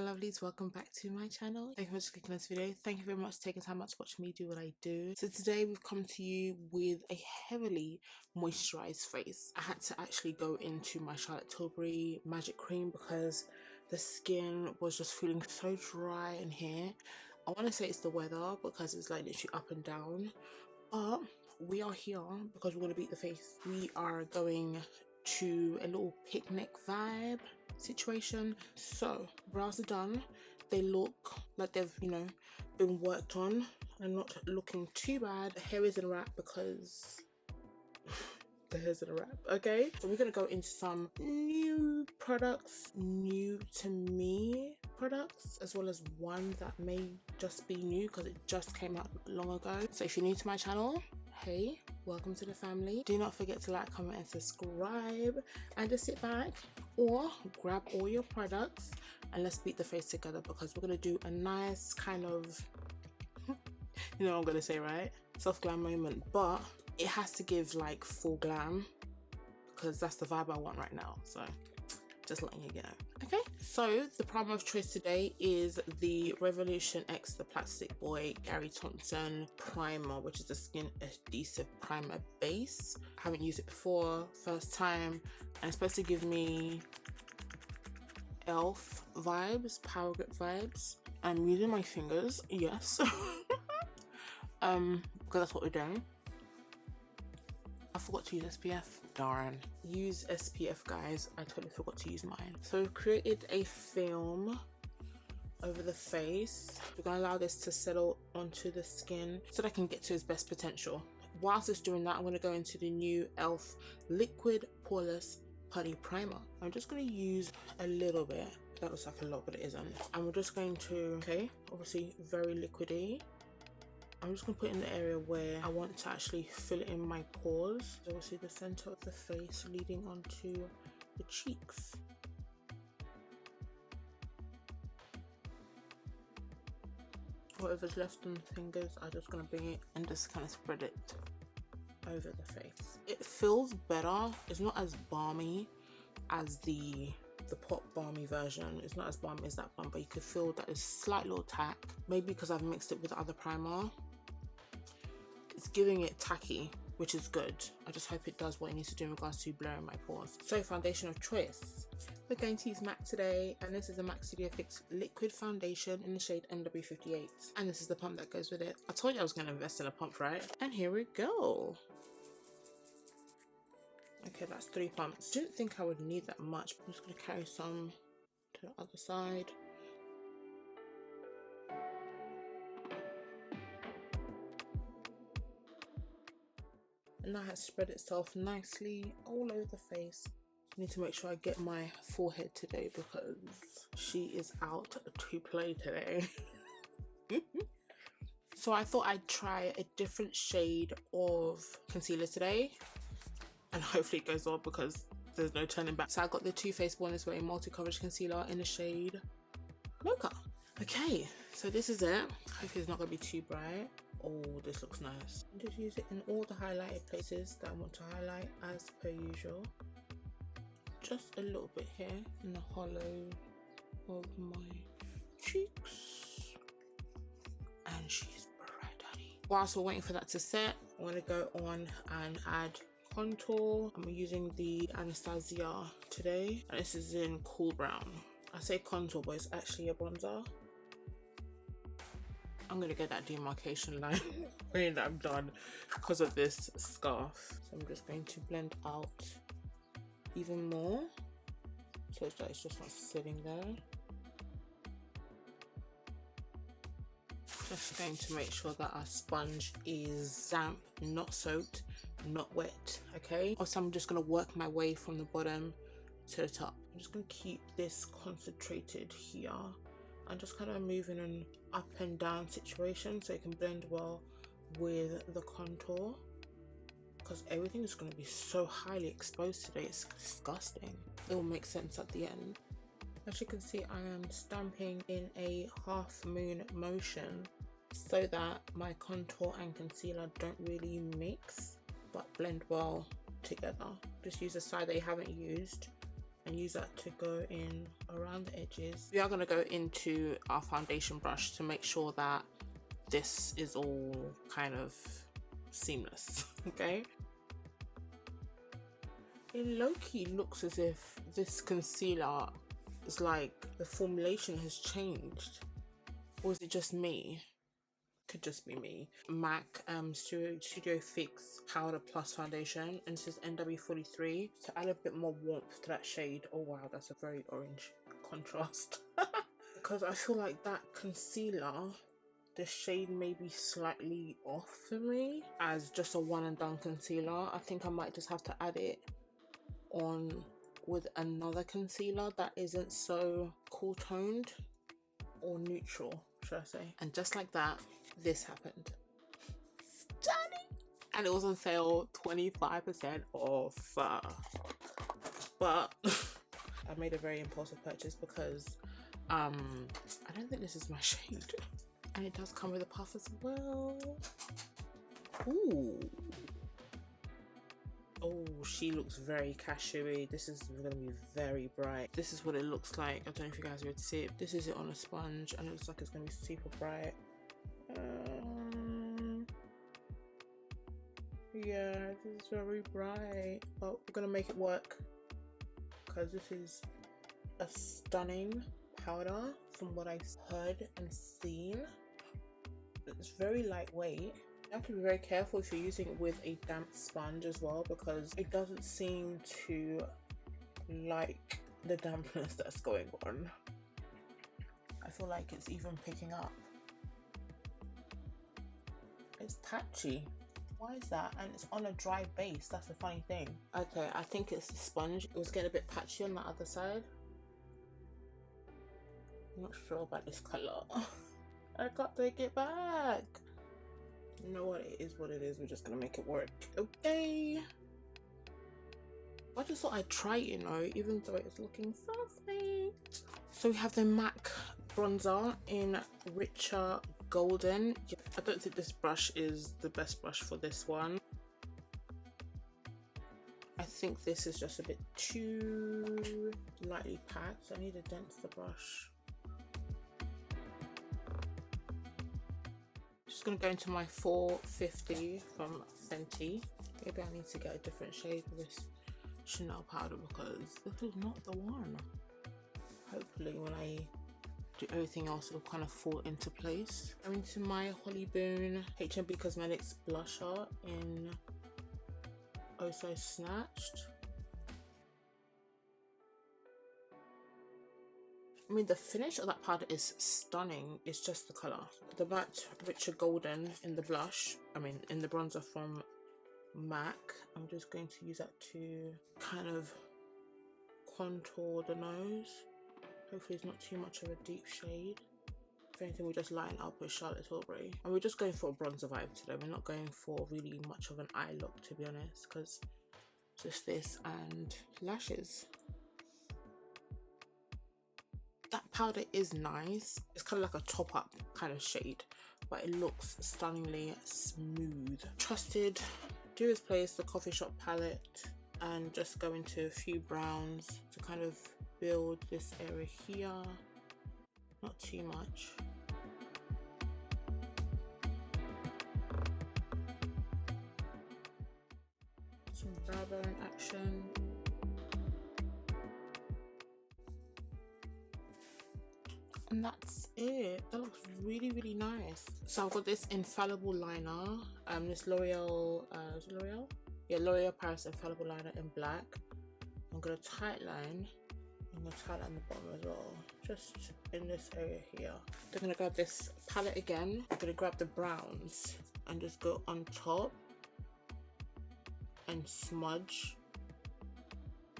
lovelies, welcome back to my channel. Thank you for clicking this video. Thank you very much for taking time out to watch me do what I do. So today we've come to you with a heavily moisturized face. I had to actually go into my Charlotte Tilbury Magic Cream because the skin was just feeling so dry in here. I want to say it's the weather because it's like literally up and down, but we are here because we're going to beat the face. We are going to a little picnic vibe situation. So brows are done. They look like they've, been worked on and not looking too bad. The hair is in a wrap because the hair's in a wrap. Okay, so we're gonna go into some new products, new to me products, as well as one that may just be new because it just came out long ago. So if you're new to my channel, hey, welcome to the family. Do not forget to like, comment and subscribe, and just sit back or grab all your products and let's beat the face together because we're gonna do a nice kind of you know what I'm gonna say, right? Soft glam moment, but it has to give like full glam because that's the vibe I want right now. So just letting you know. Okay, so the primer of choice today is the Revolution X The Plastic Boy Gary Thompson primer, which is a skin adhesive primer base. I haven't used it before, first time, and it's supposed to give me elf vibes, power grip vibes. I'm using my fingers, yes. Because that's what we're doing. I forgot to use SPF, darn. Use SPF, guys. I totally forgot to use mine. So we've created a film over the face. We're gonna allow this to settle onto the skin so that I can get to its best potential. Whilst it's doing that, I'm gonna go into the new e.l.f. Liquid Poreless Putty Primer. I'm just gonna use a little bit. That looks like a lot, but it isn't. And we're just going to, okay, obviously very liquidy. I'm just going to put it in the area where I want to actually fill it in my pores. So obviously the center of the face leading onto the cheeks. Whatever's left on the fingers, I'm just going to bring it and just kind of spread it over the face. It feels better. It's not as balmy as the Pop Balmy version. It's not as balmy as that one, but you could feel that it's slight little tack. Maybe because I've mixed it with the other primer. It's giving it tacky, which is good. I just hope it does what it needs to do in regards to blurring my pores. So foundation of choice. We're going to use MAC today, and this is a MAC Studio Fix liquid foundation in the shade NW58. And this is the pump that goes with it. I told you I was going to invest in a pump, right? And here we go. Okay, that's 3 pumps. Didn't think I would need that much, but I'm just going to carry some to the other side. And that has spread itself nicely all over the face. I need to make sure I get my forehead today because she is out to play today. So I thought I'd try a different shade of concealer today, and hopefully it goes well because there's no turning back. So I got the Too Faced Born This Way Multi Coverage Concealer in the shade Mocha. Okay, so this is it. Hopefully it's not going to be too bright. Oh, this looks nice. I'll just use it in all the highlighted places that I want to highlight as per usual. Just a little bit here in the hollow of my cheeks. And she's bright, honey. Whilst we're waiting for that to set, I want to go on and add contour. I'm using the Anastasia today, and this is in Cool Brown. I say contour, but it's actually a bronzer. I'm gonna get that demarcation line when I'm done because of this scarf. So I'm just going to blend out even more so that it's just not sitting there. Just going to make sure that our sponge is damp, not soaked, not wet, okay? Also, I'm just gonna work my way from the bottom to the top. I'm just gonna keep this concentrated here. I'm just kind of moving an up and down situation so it can blend well with the contour because everything is going to be so highly exposed today. It's disgusting. It will make sense at the end. As you can see, I am stamping in a half moon motion so that my contour and concealer don't really mix but blend well together. Just use a side that you haven't used and use that to go in around the edges. We are going to go into our foundation brush to make sure that this is all kind of seamless. Okay, it low-key looks as if this concealer is like the formulation has changed, or is it just me? Could just be me. MAC Studio Fix Powder Plus Foundation, and this is NW43 to add a bit more warmth to that shade. Oh wow, that's a very orange contrast. Because I feel like that concealer, the shade may be slightly off for me as just a one and done concealer. I think I might just have to add it on with another concealer that isn't so cool toned or neutral, should I say. And just like that, this happened. Stunning! And it was on sale 25% off. But I made a very impulsive purchase because I don't think this is my shade. And it does come with a puff as well. Ooh. Oh, she looks very cashewy. This is gonna be very bright. This is what it looks like. I don't know if you guys would see it. This is it on a sponge and it looks like it's gonna be super bright. Yeah, this is very bright, but we're gonna make it work because this is a stunning powder from what I've heard and seen. It's very lightweight. You have to be very careful if you're using it with a damp sponge as well, because it doesn't seem to like the dampness that's going on. I feel like it's even picking up. It's patchy. Why is that? And it's on a dry base. That's the funny thing. Okay, I think it's the sponge. It was getting a bit patchy on the other side. I'm not sure about this color. I can't take it back. You know what? It is what it is. We're just gonna make it work. Okay. I just thought I'd try it, you know, even though it's looking so sweet. So we have the MAC bronzer in richer golden. I don't think this brush is the best brush for this one. I think this is just a bit too lightly packed. I need to dense the brush. Just gonna go into my 450 from Fenty. Maybe I need to get a different shade for this Chanel powder because this is not the one. Hopefully when I do everything else it'll kind of fall into place. I'm into my Hollyboon HMB Cosmetics blusher in Oh So Snatched. I mean, the finish of that powder is stunning. It's just the color. The matte richer golden in the blush, in the bronzer from MAC. I'm just going to use that to kind of contour the nose. Hopefully it's not too much of a deep shade. If anything, we'll just line up with Charlotte Tilbury. And we're just going for a bronzer vibe today. We're not going for really much of an eye look, to be honest, because just this and lashes. That powder is nice. It's kind of like a top up kind of shade, but it looks stunningly smooth. Trusted Dearest Place, the Coffee Shop palette, and just go into a few browns to kind of build this area here. Not too much. Some brow bone action. And that's it. That looks really, really nice. So I've got this infallible liner. This L'Oreal, is it L'Oreal? Yeah, L'Oreal Paris infallible liner in black. I'm gonna tightline. I'm gonna tightline the bottom as well, just in this area here. I'm gonna grab this palette again. I'm gonna grab the browns and just go on top and smudge,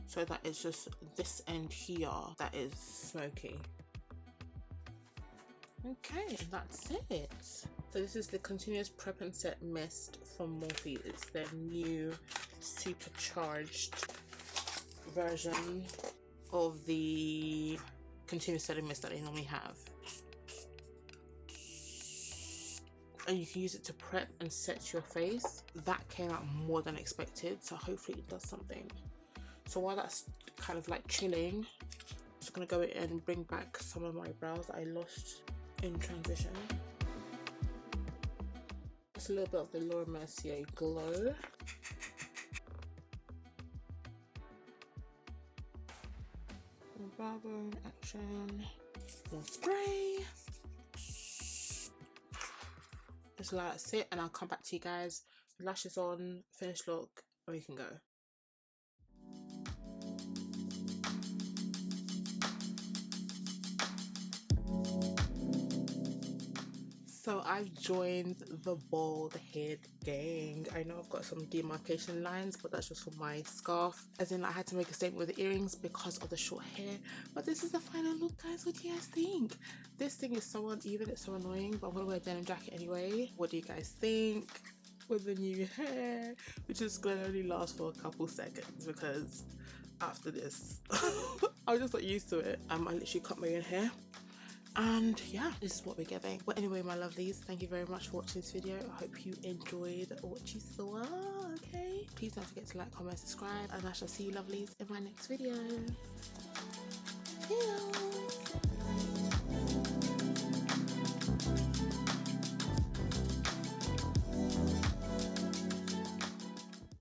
so that it's just this end here that is smoky. Okay, that's it. So this is the Continuous Prep and Set Mist from Morphe. It's their new supercharged version of the Continuous Setting Mist that they normally have. And you can use it to prep and set your face. That came out more than expected, so hopefully it does something. So while that's kind of like chilling, I'm just gonna go in and bring back some of my brows that I lost in transition. Just a little bit of the Laura Mercier Glow. Brow bone action. More spray. Just let it sit, and I'll come back to you guys. Lashes on, finished look, and we can go. So I've joined the bald head gang. I know I've got some demarcation lines, but that's just for my scarf. As in, I had to make a statement with the earrings because of the short hair. But this is the final look, guys. What do you guys think? This thing is so uneven, it's so annoying, but I'm gonna wear a denim jacket anyway. What do you guys think? With the new hair, which is gonna only last for a couple seconds because after this, I'm just not used to it. I literally cut my own hair. And yeah, this is what we're getting. But anyway, my lovelies, thank you very much for watching this video. I hope you enjoyed what you saw. Okay, please don't forget to like, comment, subscribe, and I shall see you lovelies in my next video. Yeah.